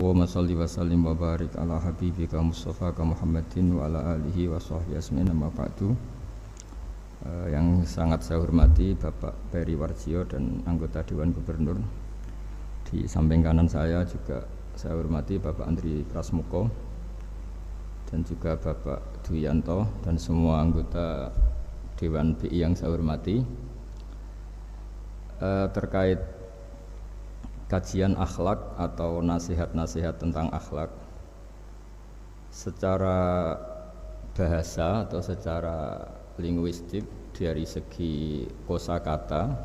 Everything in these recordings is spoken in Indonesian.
Allahumma sholli wa sallim wa barik ala habibika Mustafa Muhammadin wa ala alihi wa sahbihi asmin amma ba'du. Yang sangat saya hormati Bapak Peri Warjio dan anggota Dewan Gubernur. Di samping kanan saya juga saya hormati Bapak Andri Prasmuko dan juga Bapak Duyanto dan semua anggota Dewan BI yang saya hormati. Terkait kajian akhlak atau nasihat-nasihat tentang akhlak secara bahasa atau secara linguistik dari segi kosakata,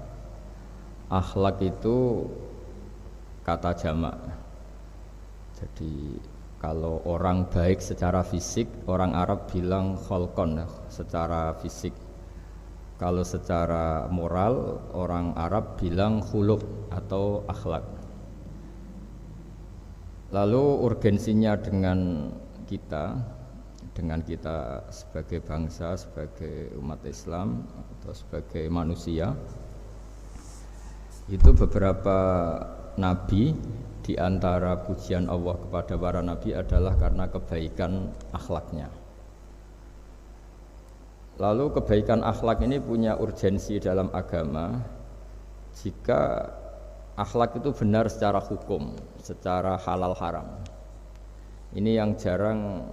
akhlak itu kata jamak. Jadi kalau orang baik secara fisik, orang Arab bilang kholqon, secara fisik. Kalau secara moral, orang Arab bilang khuluq atau akhlak. Lalu urgensinya dengan kita sebagai bangsa, sebagai umat Islam atau sebagai manusia, itu beberapa nabi, di antara pujian Allah kepada para nabi adalah karena kebaikan akhlaknya. Lalu kebaikan akhlak ini punya urgensi dalam agama jika akhlak itu benar secara hukum, secara halal haram. Ini yang jarang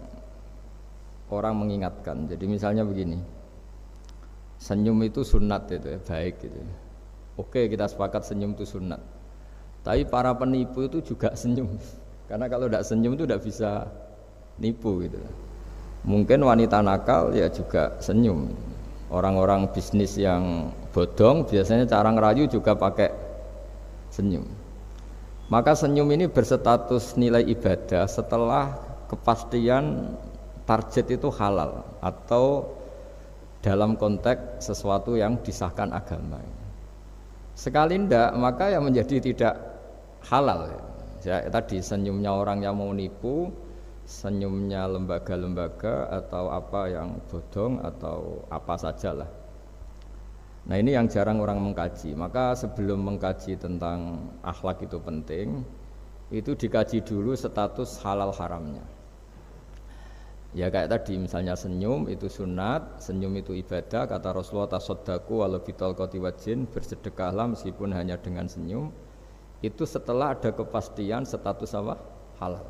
orang mengingatkan. Jadi misalnya begini, senyum itu sunat itu ya, baik gitu. Oke, kita sepakat senyum itu sunat. Tapi para penipu itu juga senyum. Karena kalau tidak senyum itu tidak bisa nipu gitu. Mungkin wanita nakal ya juga senyum. Orang-orang bisnis yang bodong biasanya cara ngerayu juga pakai senyum. Maka senyum ini berstatus nilai ibadah setelah kepastian target itu halal atau dalam konteks sesuatu yang disahkan agama. Sekali ndak, maka yang menjadi tidak halal. Ya, tadi senyumnya orang yang mau nipu, senyumnya lembaga-lembaga atau apa yang bodong atau apa sajalah. Nah, ini yang jarang orang mengkaji. Maka sebelum mengkaji tentang akhlak itu penting, itu dikaji dulu status halal haramnya. Ya kayak tadi misalnya senyum itu sunat, senyum itu ibadah, kata Rasulullah tasaddaqu walau bitalqati wajhin, bersedekahlah meskipun hanya dengan senyum. Itu setelah ada kepastian status apa? Halal.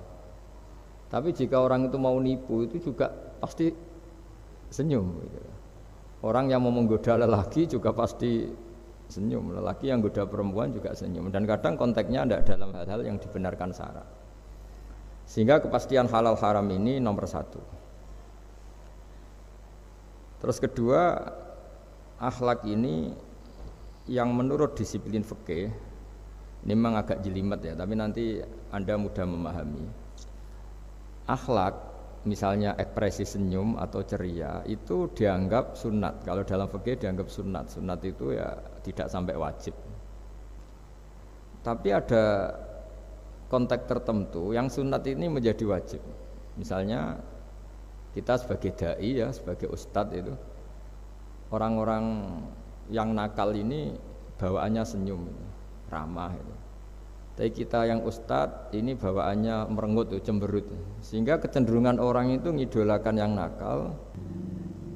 Tapi jika orang itu mau nipu itu juga pasti senyum. Orang yang mau menggoda lelaki juga pasti senyum. Lelaki yang goda perempuan juga senyum. Dan kadang konteksnya tidak dalam hal-hal yang dibenarkan syara. Sehingga kepastian halal haram ini nomor satu. Terus kedua, akhlak ini yang menurut disiplin fikih, ini memang agak jelimet ya, tapi nanti Anda mudah memahami. Akhlak, misalnya ekspresi senyum atau ceria, itu dianggap sunat. Kalau dalam fikih dianggap sunat. Sunat itu ya tidak sampai wajib. Tapi ada konteks tertentu yang sunat ini menjadi wajib. Misalnya kita sebagai dai ya, sebagai ustadz itu, orang-orang yang nakal ini bawaannya senyum, ramah itu. Tapi kita yang ustadz ini bawaannya merengut, cemberut, sehingga kecenderungan orang itu ngidolakan yang nakal.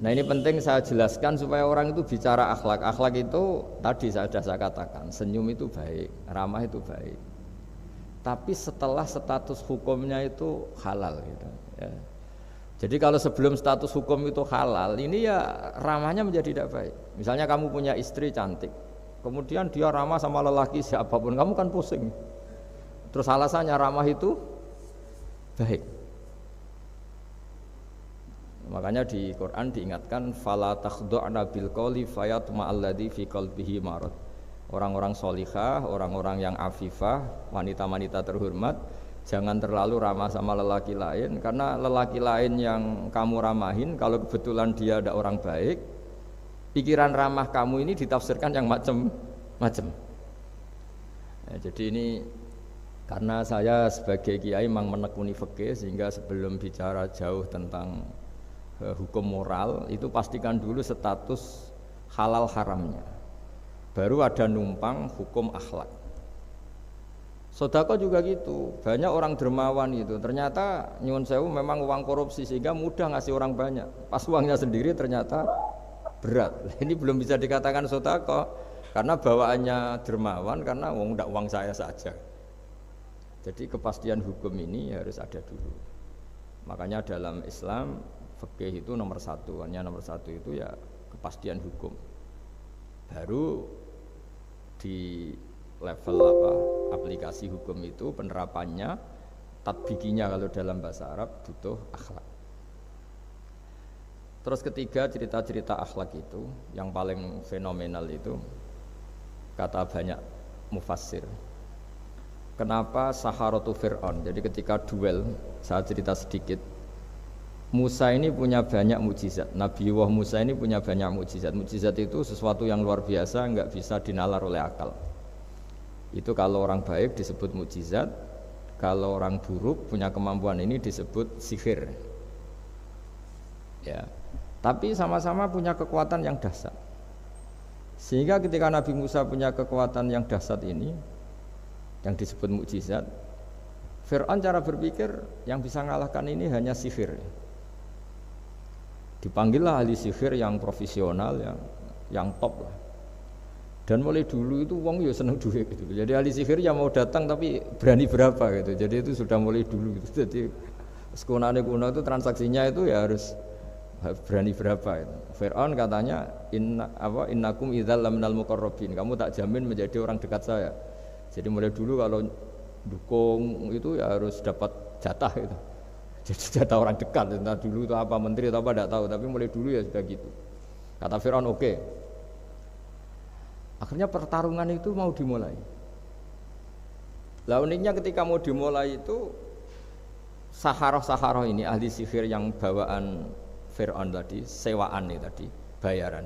Nah ini penting saya jelaskan supaya orang itu bicara akhlak. Akhlak itu tadi saya katakan, senyum itu baik, ramah itu baik. Tapi setelah status hukumnya itu halal gitu, ya. Jadi kalau sebelum status hukum itu halal, ini ya ramahnya menjadi tidak baik. Misalnya kamu punya istri cantik, kemudian dia ramah sama lelaki siapapun, kamu kan pusing. Terus alasannya ramah itu baik. Makanya di Quran diingatkan fala takhdu'na bil qawli fayatma'alladzi fi qalbihi marad. Orang-orang solihah, orang-orang yang afifah, wanita-wanita terhormat, jangan terlalu ramah sama lelaki lain, karena lelaki lain yang kamu ramahin, kalau kebetulan dia ada orang baik, pikiran ramah kamu ini ditafsirkan yang macam-macam. Ya, jadi ini karena saya sebagai kiai memang menekuni fikih, sehingga sebelum bicara jauh tentang hukum moral itu pastikan dulu status halal haramnya. Baru ada numpang hukum akhlak. Sodako juga gitu, banyak orang dermawan itu. Ternyata nyuwun sewu memang uang korupsi sehingga mudah ngasih orang banyak. Pas uangnya sendiri ternyata berat. Ini belum bisa dikatakan sodako karena bawaannya dermawan karena uang saya saja. Jadi kepastian hukum ini harus ada dulu. Makanya dalam Islam fikih itu nomor satu, hanya nomor satu itu ya kepastian hukum. Baru di level aplikasi hukum itu penerapannya tatbikinya kalau dalam bahasa Arab butuh akhlak. Terus ketiga cerita-cerita akhlak itu yang paling fenomenal itu kata banyak mufassir. Kenapa Saharatu Fir'aun? Jadi ketika duel, saya cerita sedikit. Musa ini punya banyak mukjizat. Nabi Musa ini punya banyak mukjizat. Mukjizat itu sesuatu yang luar biasa, enggak bisa dinalar oleh akal. Itu kalau orang baik disebut mukjizat, kalau orang buruk punya kemampuan ini disebut sihir. Ya. Tapi sama-sama punya kekuatan yang dahsyat. Sehingga ketika Nabi Musa punya kekuatan yang dahsyat ini yang disebut mukjizat, Fir'aun cara berpikir yang bisa mengalahkan ini hanya sihir. Dipanggillah ahli sihir yang profesional, yang top lah. Dan mulai dulu itu wong ya seneng duit gitu. Jadi ahli sihir yang mau datang tapi berani berapa gitu. Jadi itu sudah mulai dulu gitu. Jadi sekunane kuno itu transaksinya itu ya harus berani berapa itu. Fir'aun katanya innakum idzal laminal muqarrabin. Kamu tak jamin menjadi orang dekat saya. Jadi mulai dulu kalau dukung itu ya harus dapat jatah gitu. Jadi jatah orang dekat. Entah dulu itu apa menteri atau apa tidak tahu, tapi mulai dulu ya sudah gitu. Kata Fir'aun oke. Akhirnya pertarungan itu mau dimulai. Lah uniknya ketika mau dimulai itu Saharoh ini ahli sihir yang bawaan Fir'aun tadi, sewaan nih tadi, bayaran.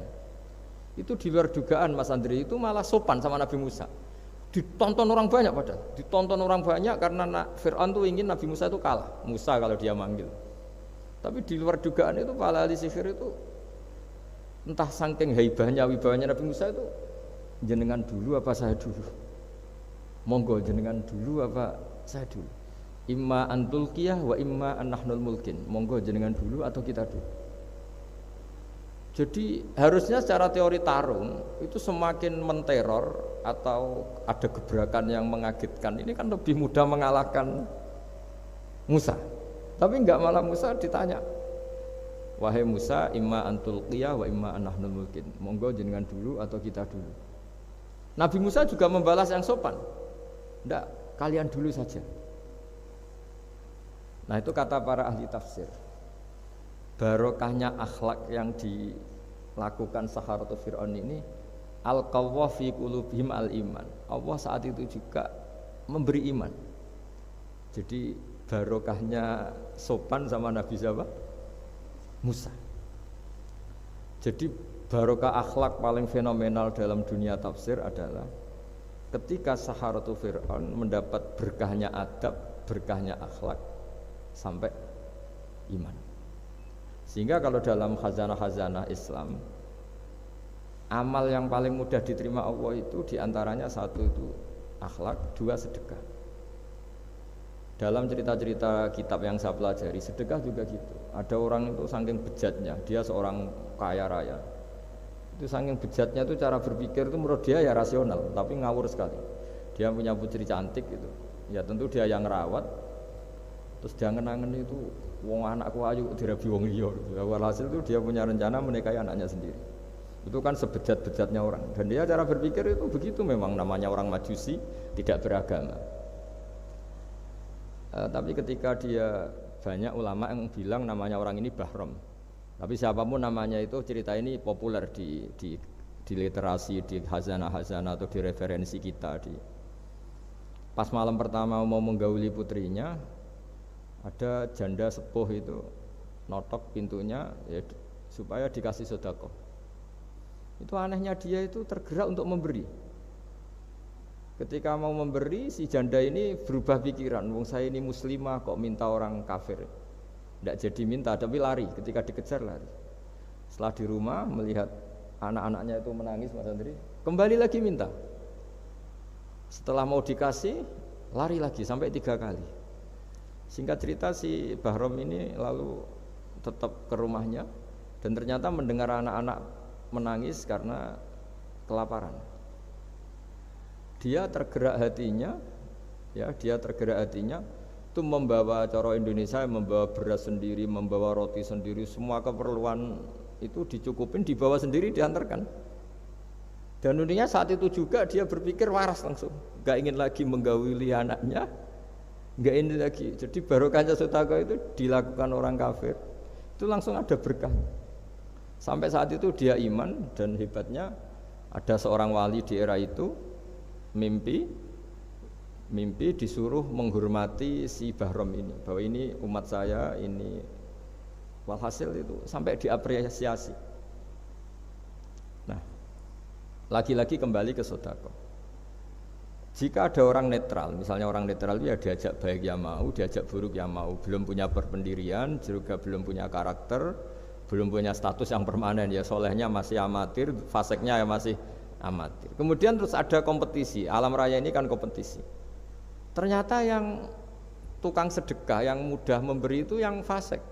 Itu di luar dugaan Mas Andri itu malah sopan sama Nabi Musa. Ditonton orang banyak padahal. Ditonton orang banyak karena Fir'aun tuh ingin Nabi Musa itu kalah. Musa kalau dia manggil. Tapi di luar dugaan itu para ahli sihir itu entah saking haibahnya, wibawanya Nabi Musa itu jenengan dulu apa saya dulu? Monggo jenengan dulu apa saya dulu? Imma antulqiyah wa imma annahnul mulkin. Monggo jenengan dulu atau kita dulu. Jadi harusnya secara teori tarung itu semakin menteror atau ada gebrakan yang mengagetkan ini kan lebih mudah mengalahkan Musa. Tapi enggak, malah Musa ditanya, wahai Musa, imma antulqiyah wa imma annahnul mulkin. Monggo jenengan dulu atau kita dulu. Nabi Musa juga membalas yang sopan. Enggak, kalian dulu saja. Nah itu kata para ahli tafsir. Barokahnya akhlak yang dilakukan Saharatu Fir'aun ini, al-qawwa fi qulubihim al-iman. Allah saat itu juga memberi iman. Jadi barokahnya sopan sama Nabi siapa? Musa. Jadi barokah akhlak paling fenomenal dalam dunia tafsir adalah ketika Saharatu Fir'aun mendapat berkahnya adab, berkahnya akhlak sampai iman. Sehingga kalau dalam khazanah-khazanah Islam, amal yang paling mudah diterima Allah itu diantaranya satu itu akhlak, dua sedekah. Dalam cerita-cerita kitab yang saya pelajari, sedekah juga gitu. Ada orang itu saking bejatnya, dia seorang kaya raya. Itu saking bejatnya itu cara berpikir itu menurut dia ya rasional, tapi ngawur sekali. Dia punya putri cantik gitu. Ya tentu dia yang ngerawat. Terus dia ngenangen itu wong anakku ayu dirabi wong liya. Walhasil itu dia punya rencana menikahi anaknya sendiri. Itu kan sebejat-bejatnya orang. Dan dia cara berpikir itu begitu, memang namanya orang Majusi, tidak beragama. Tapi ketika dia, banyak ulama yang bilang namanya orang ini Bahrom. Tapi siapapun namanya itu, cerita ini populer di literasi, di hazanah-hazanah atau di referensi kita. Pas malam pertama mau menggauli putrinya, ada janda sepuh itu notok pintunya ya, supaya dikasih sedekah. Itu anehnya dia itu tergerak untuk memberi. Ketika mau memberi, si janda ini berubah pikiran, wong saya ini muslimah kok minta orang kafir. Tidak jadi minta, tapi lari, ketika dikejar lari. Setelah di rumah melihat anak-anaknya itu menangis, Mas Andri, kembali lagi minta. Setelah mau dikasih, lari lagi sampai 3 kali. Singkat cerita si Bahrom ini lalu tetap ke rumahnya dan ternyata mendengar anak-anak menangis karena kelaparan. Dia tergerak hatinya itu membawa cara Indonesia, membawa beras sendiri, membawa roti sendiri, semua keperluan itu dicukupin, dibawa sendiri, diantarkan. Dan uniknya saat itu juga dia berpikir waras langsung, gak ingin lagi menggauli anaknya, gak ingin lagi. Jadi barokahnya sedekah itu dilakukan orang kafir, itu langsung ada berkah. Sampai saat itu dia iman, dan hebatnya ada seorang wali di era itu mimpi disuruh menghormati si Bahrom ini, bahwa ini umat saya, ini walhasil itu sampai diapresiasi. Nah, lagi-lagi kembali ke sedekah. Jika ada orang netral, misalnya orang netral itu ya diajak baik ya mau, diajak buruk ya mau, belum punya berpendirian, juga belum punya karakter, belum punya status yang permanen, ya solehnya masih amatir, faseknya ya masih amatir. Kemudian terus ada kompetisi, alam raya ini kan kompetisi. Ternyata yang tukang sedekah, yang mudah memberi itu yang fasik,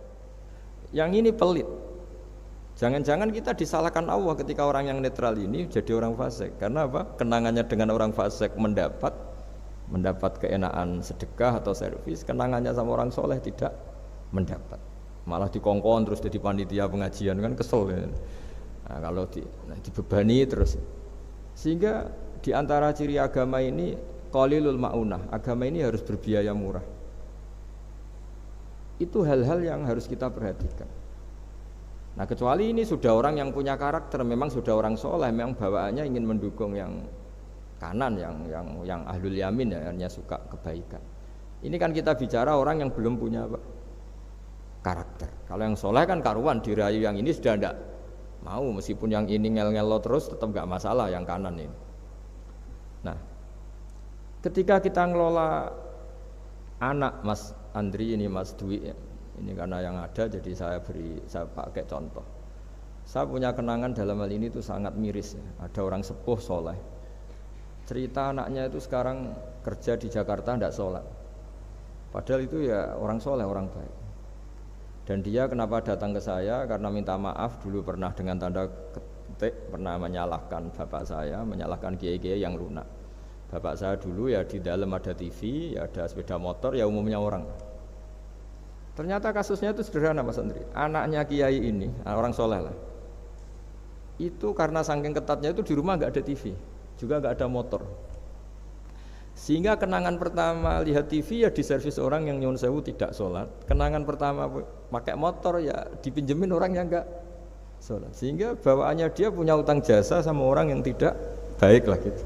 yang ini pelit. Jangan-jangan kita disalahkan Allah ketika orang yang netral ini jadi orang fasik. Karena apa? Kenangannya dengan orang fasik mendapat keenaan sedekah atau servis, kenangannya sama orang soleh tidak mendapat. Malah dikongkon terus jadi panitia pengajian, kan kesel ya. Nah, kalau dibebani terus. Sehingga di antara ciri agama ini qalilul ma'unah, agama ini harus berbiaya murah. Itu hal-hal yang harus kita perhatikan. Nah, kecuali ini sudah orang yang punya karakter, memang sudah orang soleh, memang bawaannya ingin mendukung yang kanan, yang ahlul yamin, ya, hanya suka kebaikan. Ini kan kita bicara orang yang belum punya karakter. Kalau yang soleh kan karuan, dirayu yang ini sudah tidak mau, meskipun yang ini ngel-ngelo terus tetap nggak masalah yang kanan ini. Nah, ketika kita ngelola anak Mas Andri ini, Mas Dwi ya, ini karena yang ada jadi saya pakai contoh. Saya punya kenangan dalam hal ini itu sangat miris ya. Ada orang sepuh soleh, cerita anaknya itu sekarang kerja di Jakarta tidak sholat, padahal itu ya orang soleh, orang baik. Dan dia kenapa datang ke saya? Karena minta maaf dulu pernah dengan tanda ketik pernah menyalahkan bapak saya, menyalahkan kiai-kiai yang lunak. Bapak saya dulu ya di dalam ada TV, ya ada sepeda motor, ya umumnya orang. Ternyata kasusnya itu sederhana Mas Andri. Anaknya kiai ini, orang soleh lah, itu karena saking ketatnya itu di rumah nggak ada TV, juga nggak ada motor. Sehingga kenangan pertama lihat TV ya di servis orang yang nyuwun sewu tidak sholat. Kenangan pertama pakai motor ya dipinjemin orang yang nggak sholat. Sehingga bawaannya dia punya utang jasa sama orang yang tidak baik lah gitu.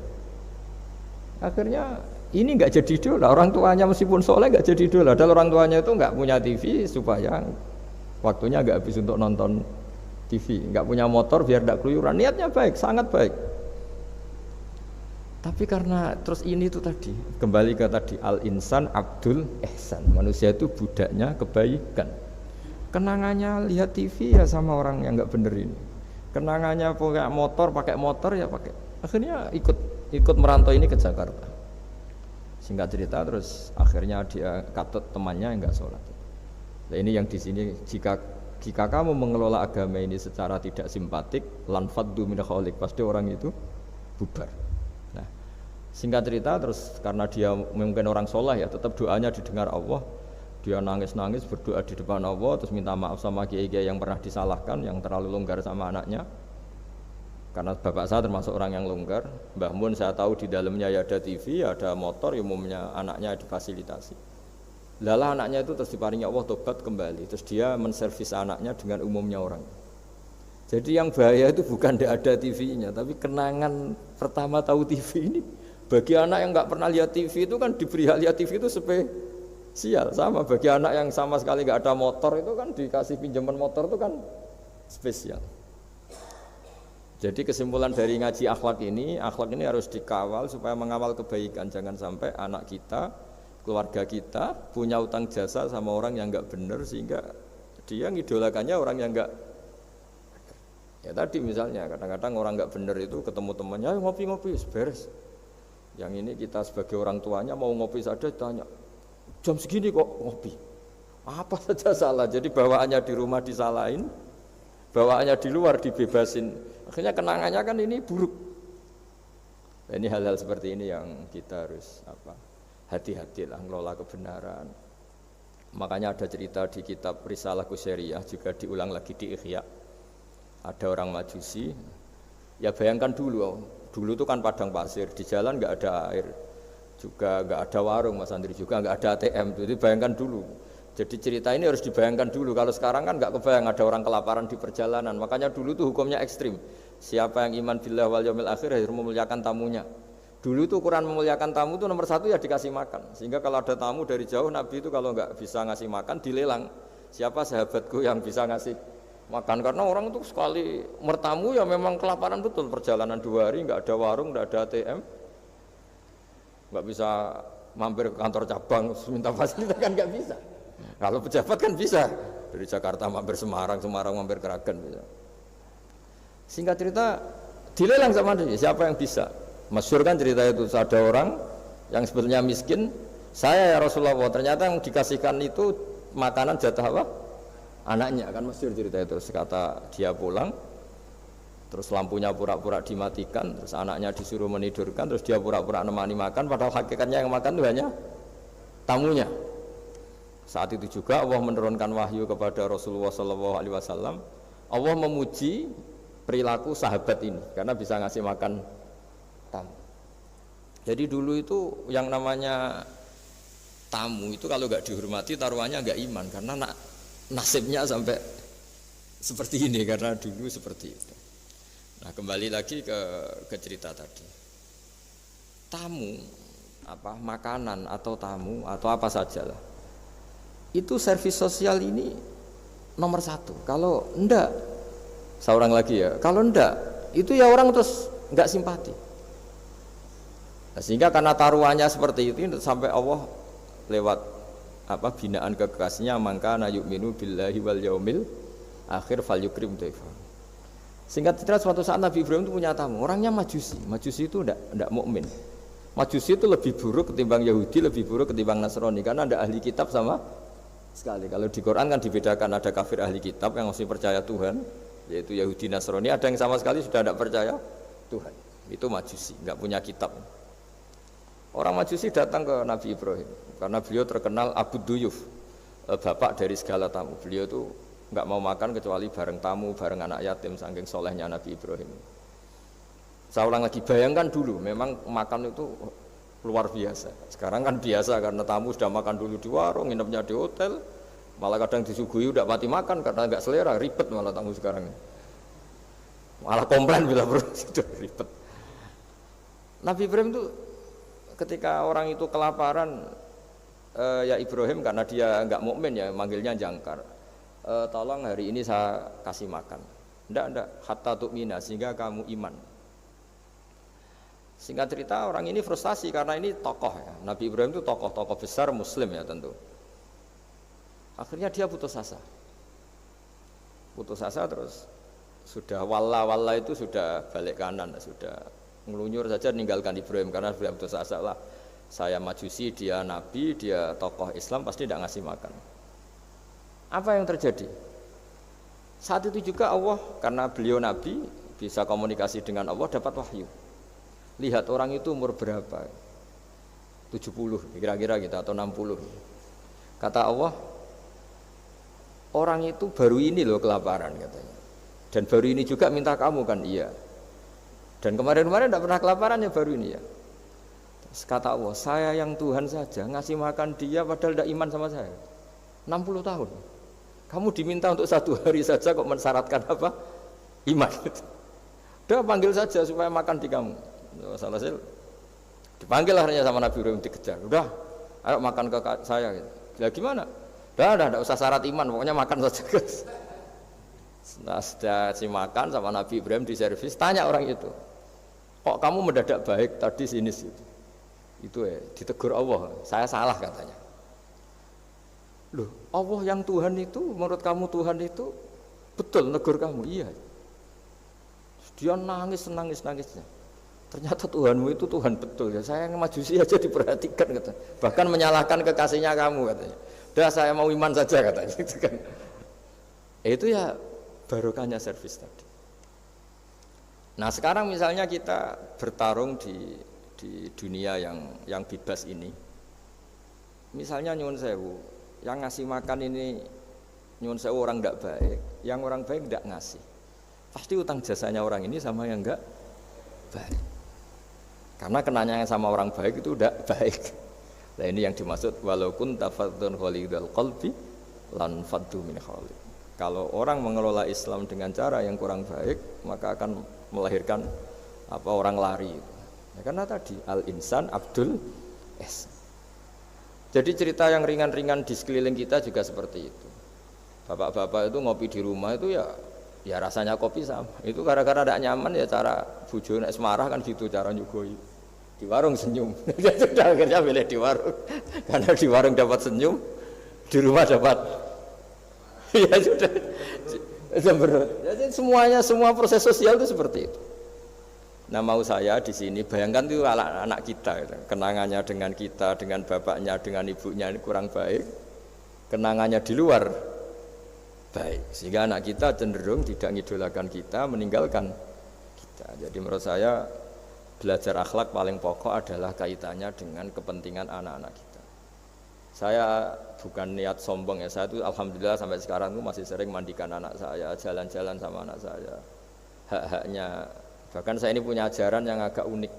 Akhirnya ini nggak jadi idola, orang tuanya meskipun soleh nggak jadi idola. Dan orang tuanya itu nggak punya TV supaya waktunya nggak habis untuk nonton TV, nggak punya motor biar tidak keluyuran. Niatnya baik, sangat baik. Tapi karena terus ini tuh tadi kembali ke tadi al-insan abdul ihsan, manusia itu budaknya kebaikan. Kenangannya lihat TV ya sama orang yang nggak bener ini. Kenangannya pakai motor ya pakai. Akhirnya ikut merantau ini ke Jakarta. Singkat cerita terus akhirnya dia katut temannya yang nggak sholat. Nah, ini yang di sini jika kamu mengelola agama ini secara tidak simpatik, lanfaddu min khaliq, pasti orang itu bubar. Nah, singkat cerita terus karena dia mungkin orang soleh ya, tetap doanya didengar Allah. Dia nangis-nangis berdoa di depan Allah, terus minta maaf sama kiai-kiai yang pernah disalahkan, yang terlalu longgar sama anaknya. Karena bapak saya termasuk orang yang longgar. Mbah Mun saya tahu di dalamnya ya ada TV, ada motor, umumnya anaknya difasilitasi. Lalah anaknya itu terus diparingi Allah tobat kembali, terus dia menservis anaknya dengan umumnya orang. Jadi yang bahaya itu bukan tidak ada TV-nya, tapi kenangan pertama tahu TV ini. Bagi anak yang nggak pernah lihat TV itu kan diberi hak lihat TV itu spesial. Sama bagi anak yang sama sekali nggak ada motor itu kan dikasih pinjaman motor itu kan spesial. Jadi kesimpulan dari ngaji akhlak ini harus dikawal supaya mengawal kebaikan. Jangan sampai anak kita, keluarga kita punya utang jasa sama orang yang nggak benar sehingga dia ngidolakannya orang yang nggak. Ya tadi misalnya kadang-kadang orang nggak benar itu ketemu temannya ngopi-ngopi beres. Yang ini kita sebagai orang tuanya mau ngopi saja tanya, jam segini kok ngopi? Apa saja salah. Jadi bawaannya di rumah disalahin, bawaannya di luar dibebasin. Akhirnya kenangannya kan ini buruk. Nah, ini hal-hal seperti ini yang kita harus hati-hatilah ngelola kebenaran. Makanya ada cerita di kitab Risalah Qusyariyah juga diulang lagi di Ihya. Ada orang Majusi. Ya bayangkan dulu itu kan padang pasir, di jalan nggak ada air, juga nggak ada warung, Mas Andri, juga nggak ada ATM. Jadi bayangkan dulu. Jadi cerita ini harus dibayangkan dulu. Kalau sekarang kan nggak kebayang ada orang kelaparan di perjalanan. Makanya dulu tuh hukumnya ekstrim. Siapa yang iman billah wal yaumil akhir harus memuliakan tamunya. Dulu tuh ukuran memuliakan tamu itu nomor 1 ya dikasih makan. Sehingga kalau ada tamu dari jauh, Nabi itu kalau nggak bisa ngasih makan dilelang. Siapa sahabatku yang bisa ngasih makan, karena orang itu sekali mertamu ya memang kelaparan betul, perjalanan 2 hari nggak ada warung, nggak ada ATM, nggak bisa mampir ke kantor cabang minta fasilitas kan nggak bisa. Kalau pejabat kan bisa, dari Jakarta mampir Semarang, Semarang mampir Kragen bisa. Singkat cerita dilelang sama dia, siapa yang bisa. Masyhur kan cerita itu, ada orang yang sebetulnya miskin, saya ya Rasulullah, ternyata yang dikasihkan itu makanan jatah apa? Anaknya, kan masyhur cerita itu. Terus kata dia pulang, terus lampunya pura-pura dimatikan, terus anaknya disuruh menidurkan, terus dia pura-pura nemani makan, padahal hakikatnya yang makan itu hanya tamunya. Saat itu juga Allah menurunkan wahyu kepada Rasulullah SAW. Allah memuji perilaku sahabat ini karena bisa ngasih makan tamu. Jadi dulu itu yang namanya tamu itu kalau nggak dihormati taruhannya nggak iman, karena nasibnya sampai seperti ini karena dulu seperti itu. Nah, kembali lagi ke cerita tadi. Tamu, makanan atau tamu atau apa sajalah, itu servis sosial ini nomor 1. Kalau enggak, seorang lagi ya, kalau enggak itu ya orang terus enggak simpati. Nah, sehingga karena taruhannya seperti itu sampai Allah lewat binaan kekasihnya, maka na yu'minu billahi wal yaumil akhir falyukrim dhaifa. Singkat cerita, suatu saat Nabi Ibrahim itu punya tamu, orangnya Majusi. Majusi itu enggak mukmin. Majusi itu lebih buruk ketimbang Yahudi, lebih buruk ketimbang Nasrani karena ada ahli kitab sama sekali. Kalau di Quran kan dibedakan, ada kafir ahli kitab yang masih percaya Tuhan, yaitu Yahudi Nasrani, ada yang sama sekali sudah tidak percaya Tuhan. Itu Majusi, enggak punya kitab. Orang Majusi datang ke Nabi Ibrahim karena beliau terkenal Abu Duyuf, bapak dari segala tamu. Beliau itu enggak mau makan kecuali bareng tamu, bareng anak yatim, saking solehnya Nabi Ibrahim. Saya ulang lagi, bayangkan dulu, memang makan itu luar biasa. Sekarang kan biasa karena tamu sudah makan dulu di warung, nginepnya di hotel, malah kadang disuguhi udah mati makan karena enggak selera, ribet malah tamu sekarang. Malah komplain bila perlu, sudah ribet. Nabi Ibrahim itu ketika orang itu kelaparan, ya Ibrahim karena dia enggak mukmin ya manggilnya jangkar. Tolong hari ini saya kasih makan. Enggak, hatta tu'mina, sehingga kamu iman. Singkat cerita, orang ini frustasi karena ini tokoh ya. Nabi Ibrahim itu tokoh besar muslim ya tentu. Akhirnya dia putus asa. Putus asa terus sudah walla itu sudah balik kanan, sudah ngelunyur saja meninggalkan Ibrahim karena sudah putus asa lah. Saya Majusi, dia Nabi, dia tokoh Islam, pasti tidak ngasih makan. Apa yang terjadi? Saat itu juga Allah, karena beliau Nabi, bisa komunikasi dengan Allah, dapat wahyu. Lihat orang itu umur berapa? 70 kira-kira gitu atau 60. Kata Allah, orang itu baru ini loh kelaparan katanya. Dan baru ini juga minta kamu kan? Iya. Dan kemarin-kemarin tidak pernah kelaparan ya, baru ini ya. Terus kata Allah, saya yang Tuhan saja ngasih makan dia padahal tidak iman sama saya. 60 tahun. Kamu diminta untuk 1 hari saja kok mensyaratkan apa? Iman. Udah panggil saja supaya makan di kamu. Salah hasil dipanggil akhirnya sama Nabi Ibrahim, dikejar. Udah, ayo makan ke saya gitu. Ya gimana? Udah, tidak usah syarat iman, pokoknya makan saja guys. Nah, sudah si makan sama Nabi Ibrahim di servis, tanya orang itu, kok kamu mendadak baik tadi sinis gitu. Itu ya, ditegur Allah, saya salah katanya. Loh, Allah yang Tuhan itu, menurut kamu Tuhan itu betul negur kamu? Iya. Dia nangis-nangisnya. Ternyata Tuhanmu itu Tuhan betul ya. Saya Majusi aja diperhatikan kata. Bahkan menyalahkan kekasihnya kamu katanya. Udah saya mau iman saja katanya gitu kan. Itu ya barokahnya servis tadi. Nah sekarang misalnya kita bertarung di dunia yang bebas ini. Misalnya nyuwun sewu, yang ngasih makan ini nyuwun sewu orang tidak baik, yang orang baik tidak ngasih. Pasti utang jasanya orang ini sama yang enggak baik. Karena kenanya sama orang baik itu udah baik. Nah ini yang dimaksud walaupun tafadzun khalidul qalbi lan faddu min khalid. Kalau orang mengelola Islam dengan cara yang kurang baik, maka akan melahirkan orang lari. Ya, karena tadi al insan abdul es. Jadi cerita yang ringan-ringan di sekeliling kita juga seperti itu. Bapak-bapak itu ngopi di rumah itu ya rasanya kopi sama. Itu gara-gara tidak nyaman ya cara bojo nek semarah kan gitu cara nyugoi. Di warung senyum. Dia sudah akhirnya milih di warung. Karena di warung dapat senyum, di rumah dapat ya sudah. Jadi semua proses sosial itu seperti itu. Nah mau saya di sini bayangkan itu anak kita gitu. Kenangannya dengan kita, dengan bapaknya, dengan ibunya ini kurang baik. Kenangannya di luar baik. Sehingga anak kita cenderung tidak ngidolakan kita, meninggalkan kita. Jadi menurut saya belajar akhlak paling pokok adalah kaitannya dengan kepentingan anak-anak kita. Saya bukan niat sombong ya, saya itu alhamdulillah sampai sekarang itu masih sering mandikan anak saya, jalan-jalan sama anak saya. Hak-haknya, bahkan saya ini punya ajaran yang agak unik.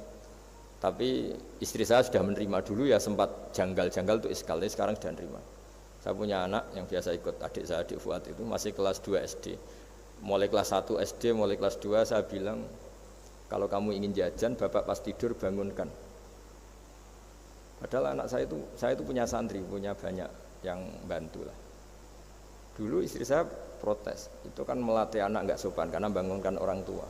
Tapi istri saya sudah menerima dulu ya sempat janggal-janggal itu iskal, sekarang sudah menerima. Saya punya anak yang biasa ikut adik saya, adik Fuad itu masih kelas 2 SD. Mulai kelas 1 SD, mulai kelas 2 saya bilang, kalau kamu ingin jajan, bapak pas tidur bangunkan. Padahal anak saya itu punya santri, punya banyak yang bantu lah. Dulu istri saya protes, itu kan melatih anak nggak sopan karena bangunkan orang tua.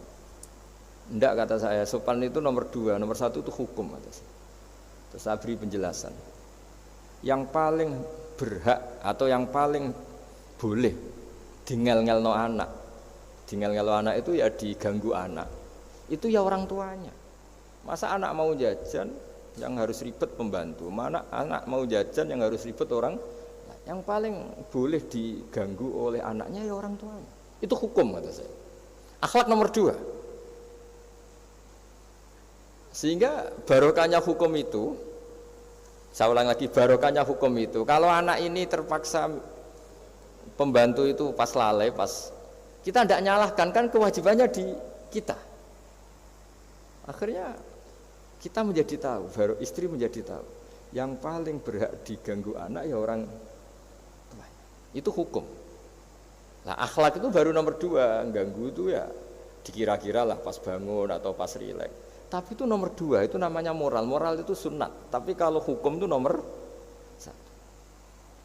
Enggak kata saya, sopan itu nomor 2, nomor 1 itu hukum. Terus saya beri penjelasan. Yang paling berhak atau yang paling boleh dingel-ngelno anak, dingel-ngelno anak itu ya diganggu anak. Itu ya orang tuanya. Masa anak mau jajan yang harus ribet pembantu, mana anak mau jajan yang harus ribet orang. Yang paling boleh diganggu oleh anaknya ya orang tuanya. Itu hukum kata saya. Akhlak nomor 2. Sehingga barokahnya hukum itu, saya ulang lagi, barokahnya hukum itu, kalau anak ini terpaksa pembantu itu pas lalai, pas kita tidak nyalahkan, kan kewajibannya di kita. Akhirnya kita menjadi tahu, baru istri menjadi tahu, yang paling berhak diganggu anak ya orang tua. Itu hukum. Nah akhlak itu baru nomor 2, ganggu itu ya dikira-kira lah pas bangun atau pas rileks. Tapi itu nomor 2, itu namanya moral. Moral itu sunat. Tapi kalau hukum itu nomor 1.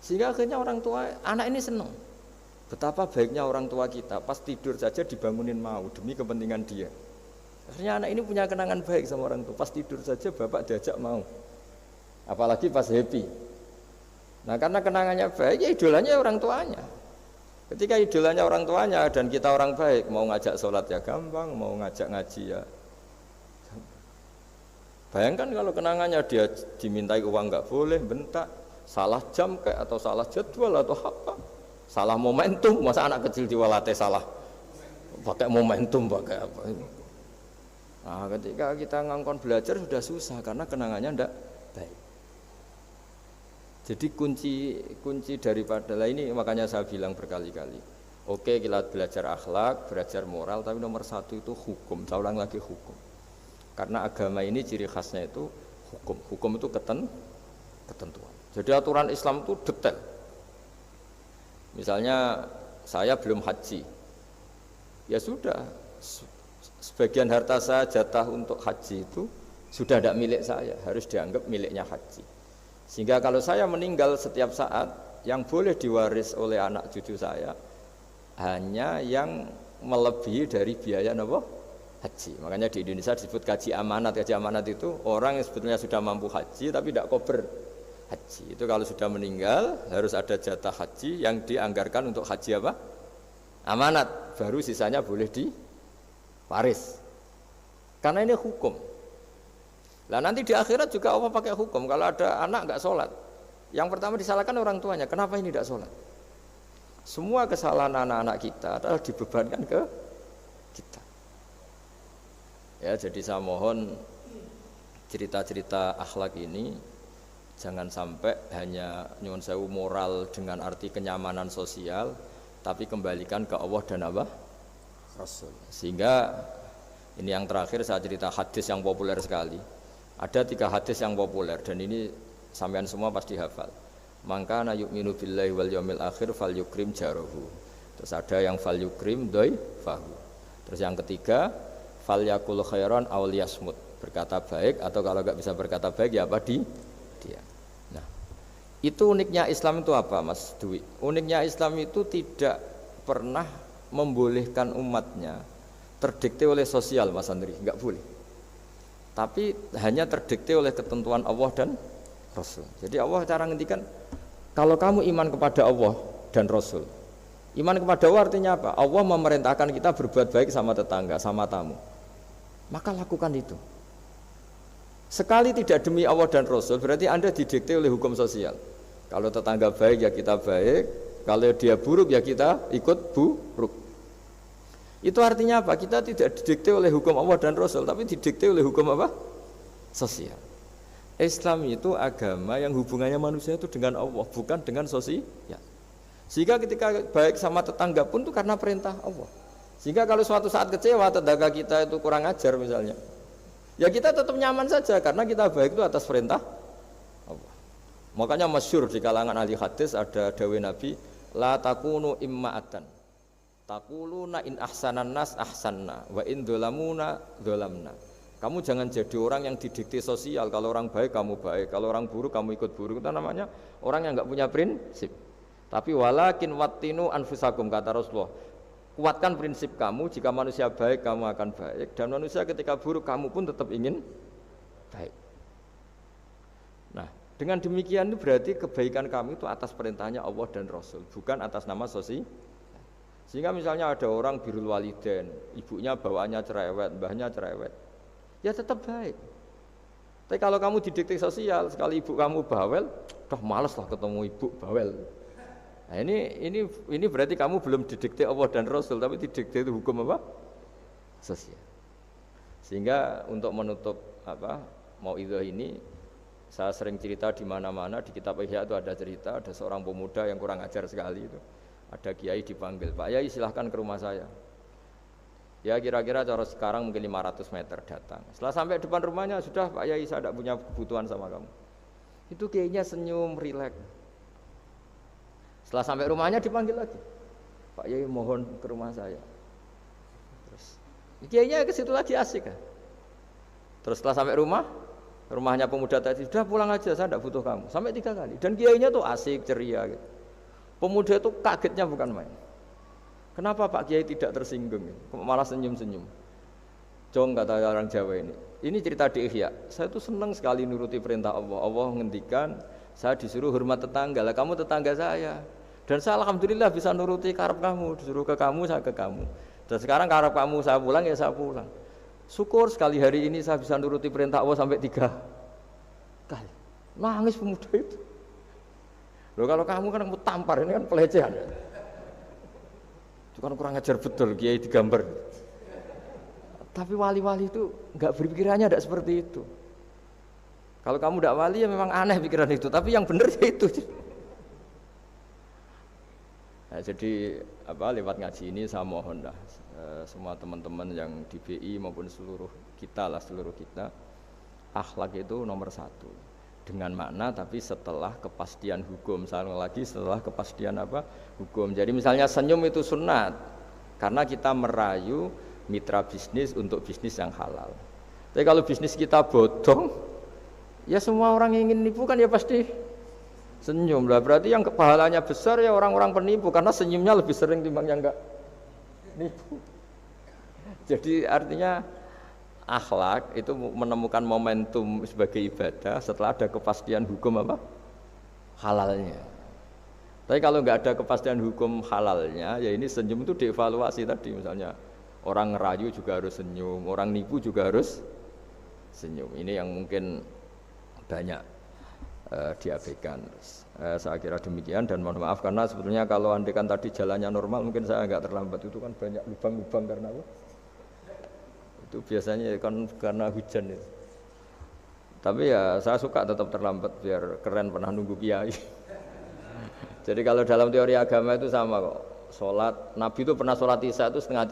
Sehingga akhirnya orang tua, anak ini senang. Betapa baiknya orang tua kita, pas tidur saja dibangunin mau demi kepentingan dia. Akhirnya anak ini punya kenangan baik sama orang tua. Pas tidur saja bapak diajak mau. Apalagi pas happy. Nah karena kenangannya baik, ya idolanya orang tuanya. Ketika idolanya orang tuanya dan kita orang baik, mau ngajak sholat ya gampang, mau ngajak ngaji ya. Bayangkan kalau kenangannya dia dimintai uang nggak boleh, bentak, salah jam kayak atau salah jadwal atau apa, salah momentum. Masa anak kecil diwalate salah pakai momentum pakai apa? Nah, ketika kita ngangkon belajar sudah susah karena kenangannya ndak baik. Jadi kunci daripada ini makanya saya bilang berkali-kali. Oke, kita belajar akhlak, belajar moral, tapi nomor 1 itu hukum. Saya ulang lagi hukum. Karena agama ini ciri khasnya itu hukum. Hukum itu ketentuan. Jadi aturan Islam itu detail. Misalnya saya belum haji. Ya sudah, sebagian harta saya jatah untuk haji itu sudah tidak milik saya, harus dianggap miliknya haji. Sehingga kalau saya meninggal setiap saat, yang boleh diwaris oleh anak cucu saya hanya yang melebihi dari biaya haji. Makanya di Indonesia disebut gaji amanat. Gaji amanat itu orang yang sebetulnya sudah mampu haji tapi tidak kober haji. Itu kalau sudah meninggal harus ada jatah haji yang dianggarkan untuk haji apa? Amanat. Baru sisanya boleh di waris. Karena ini hukum. Lah nanti di akhirat juga Allah pakai hukum kalau ada anak nggak sholat. Yang pertama disalahkan orang tuanya, kenapa ini tidak sholat? Semua kesalahan anak-anak kita adalah dibebankan ke kita. Ya, jadi saya mohon cerita-cerita akhlak ini jangan sampai hanya nyuwun sewu moral dengan arti kenyamanan sosial, tapi kembalikan ke Allah dan apa? Rasul. Sehingga ini yang terakhir saya cerita hadis yang populer sekali. Ada 3 hadis yang populer dan ini sampean semua pasti hafal. Maka na yu'minu billahi wal yaumil akhir fal yukrim jarahu. Terus ada yang fal yukrim dhaifahu. Terus yang ketiga fal yakul khairan aw liyasmut. Berkata baik atau kalau enggak bisa berkata baik ya apa dia. Nah, itu uniknya Islam itu apa Mas Dwi? Uniknya Islam itu tidak pernah membolehkan umatnya terdikte oleh sosial Mas Andri, enggak boleh. Tapi hanya terdikte oleh ketentuan Allah dan Rasul. Jadi Allah cara ngendikan kalau kamu iman kepada Allah dan Rasul. Iman kepada Allah artinya apa? Allah memerintahkan kita berbuat baik sama tetangga, sama tamu. Maka lakukan itu. Sekali tidak demi Allah dan Rasul berarti Anda didikte oleh hukum sosial. Kalau tetangga baik ya kita baik, kalau dia buruk ya kita ikut buruk. Itu artinya apa? Kita tidak didikte oleh hukum Allah dan Rasul, tapi didikte oleh hukum apa? Sosial. Islam itu agama yang hubungannya manusia itu dengan Allah, bukan dengan sosial. Sehingga ketika baik sama tetangga pun itu karena perintah Allah. Sehingga kalau suatu saat kecewa tetangga kita itu kurang ajar misalnya, ya kita tetap nyaman saja karena kita baik itu atas perintah Allah. Makanya masyhur di kalangan ahli hadis ada dawuh Nabi, la takunu imma'atan. Taquluna in ahsanan nas ahsanna wa in dzalamuna dzalamna. Kamu jangan jadi orang yang didikte sosial. Kalau orang baik kamu baik, kalau orang buruk kamu ikut buruk. Itu namanya orang yang enggak punya prinsip. Tapi walakin wattinu anfusakum kata Rasulullah. Kuatkan prinsip kamu, jika manusia baik kamu akan baik dan manusia ketika buruk kamu pun tetap ingin baik. Nah, dengan demikian itu berarti kebaikan kami itu atas perintahnya Allah dan Rasul, bukan atas nama sosial. Sehingga misalnya ada orang birrul walidain, ibunya bawaannya cerewet, mbahnya cerewet, ya tetap baik. Tapi kalau kamu didikte sosial, sekali ibu kamu bawel, males lah ketemu ibu bawel. Nah ini berarti kamu belum didikte Allah dan Rasul, tapi didikte itu hukum apa? Sosial. Sehingga untuk menutup mauidhah ini, saya sering cerita di mana-mana di kitab Ihya itu ada cerita, ada seorang pemuda yang kurang ajar sekali itu. Ada kiai dipanggil, Pak Yai silahkan ke rumah saya. Ya kira-kira cara sekarang mungkin 500 meter datang. Setelah sampai depan rumahnya, sudah Pak Yai saya tidak punya kebutuhan sama kamu. Itu kiainya senyum, rileks. Setelah sampai rumahnya dipanggil lagi, Pak Yai mohon ke rumah saya. Terus kiainya ke situ lagi asik kan. Terus setelah sampai rumahnya pemuda tadi, sudah pulang aja saya tidak butuh kamu. Sampai 3 kali. Dan kiainya tuh asik, ceria gitu. Pemuda itu kagetnya bukan main. Kenapa Pak Kiai tidak tersinggung? Malah senyum-senyum. Jong kata orang Jawa ini. Ini cerita di Ihya. Saya tuh senang sekali nuruti perintah Allah. Allah ngendikan saya disuruh hormat tetangga. Lah kamu tetangga saya. Dan saya alhamdulillah bisa nuruti karep kamu. Disuruh ke kamu, saya ke kamu. Dan sekarang karep kamu saya pulang ya saya pulang. Syukur sekali hari ini saya bisa nuruti perintah Allah sampai 3 kali. Nangis pemuda itu. Loh kalau kamu kan kamu tampar, ini kan pelecehan. Itu kan kurang ajar betul, kiai digambar. Tapi wali-wali itu enggak berpikirannya tidak seperti itu. Kalau kamu tidak wali ya memang aneh pikiran itu, tapi yang benar ya itu. Nah, jadi lewat ngaji ini saya mohon lah semua teman-teman yang di BI maupun seluruh kita, akhlak itu nomor 1. Dengan makna tapi setelah kepastian hukum, setelah kepastian hukum. Jadi misalnya senyum itu sunat karena kita merayu mitra bisnis untuk bisnis yang halal. Tapi kalau bisnis kita bodong, ya semua orang yang ingin nipu kan ya pasti senyum lah. Berarti yang pahalanya besar ya orang-orang penipu karena senyumnya lebih sering timbang yang enggak nipu. Jadi artinya akhlak itu menemukan momentum sebagai ibadah setelah ada kepastian hukum halalnya. Tapi kalau nggak ada kepastian hukum halalnya, ya ini senyum itu dievaluasi tadi. Misalnya orang ngerayu juga harus senyum, orang nipu juga harus senyum. Ini yang mungkin banyak diabaikan. Saya kira demikian dan mohon maaf karena sebetulnya kalau andekan tadi jalannya normal mungkin saya agak terlambat, itu kan banyak lubang-lubang karena apa? Itu biasanya kan karena hujan itu. Tapi ya saya suka tetap terlambat biar keren pernah nunggu kiai. Jadi kalau dalam teori agama itu sama kok. Sholat, Nabi itu pernah sholat isya itu setengah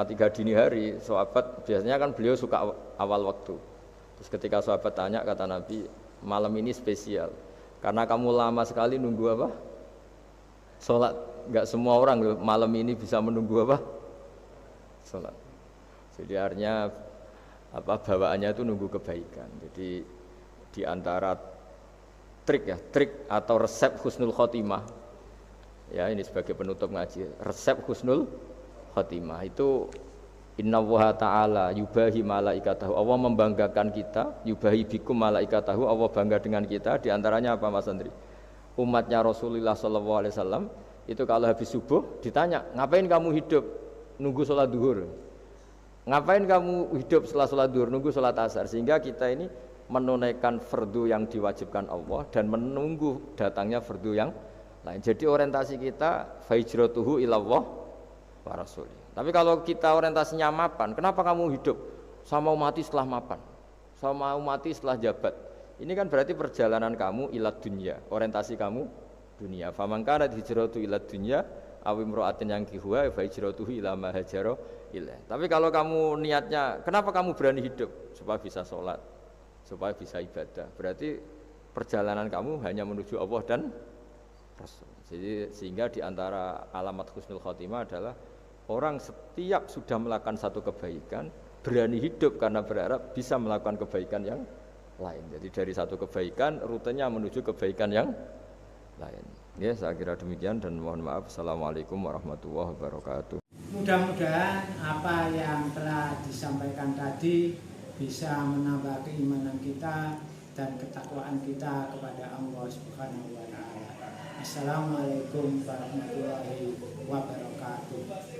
tiga dini hari. Sahabat biasanya kan beliau suka awal waktu. Terus ketika sahabat tanya kata Nabi, malam ini spesial karena kamu lama sekali nunggu apa? Sholat. Enggak semua orang loh, malam ini bisa menunggu apa? Sholat. Jadi artinya apa bawaannya itu nunggu kebaikan. Jadi di antara trik atau resep husnul khotimah, ya ini sebagai penutup ngaji, resep husnul khotimah itu innallaha ta'ala yubahi malaikatahu, Allah membanggakan kita, yubahi bikum malaikatahu, Allah bangga dengan kita. Di antaranya apa Mas Andri? Umatnya Rasulullah SAW itu kalau habis subuh ditanya, ngapain kamu hidup nunggu sholat duhur? Ngapain kamu hidup setelah sholat duhur nunggu sholat asar? Sehingga kita ini menunaikan fardu yang diwajibkan Allah dan menunggu datangnya fardu yang lain. Jadi orientasi kita fahijratuhu ilallah wa rasulih. Tapi kalau kita orientasinya mapan, kenapa kamu hidup? Saya mau mati setelah mapan, saya mau mati setelah jabat. Ini kan berarti perjalanan kamu ilad dunya, orientasi kamu dunia. Faman kana hijratu ilad dunya aw imra'atin yankihuha fa hijratuhu ila ma hajara ilaih. Tapi kalau kamu niatnya, kenapa kamu berani hidup? Supaya bisa sholat, supaya bisa ibadah. Berarti perjalanan kamu hanya menuju Allah dan Rasul. Jadi sehingga di antara alamat husnul khotimah adalah orang setiap sudah melakukan satu kebaikan berani hidup karena berharap bisa melakukan kebaikan yang lain. Jadi dari satu kebaikan rutenya menuju kebaikan yang lain. Ya, saya kira demikian dan mohon maaf. Assalamualaikum warahmatullahi wabarakatuh. Mudah-mudahan apa yang telah disampaikan tadi bisa menambah keimanan kita dan ketakwaan kita kepada Allah Subhanahu wa taala. Assalamualaikum warahmatullahi wabarakatuh.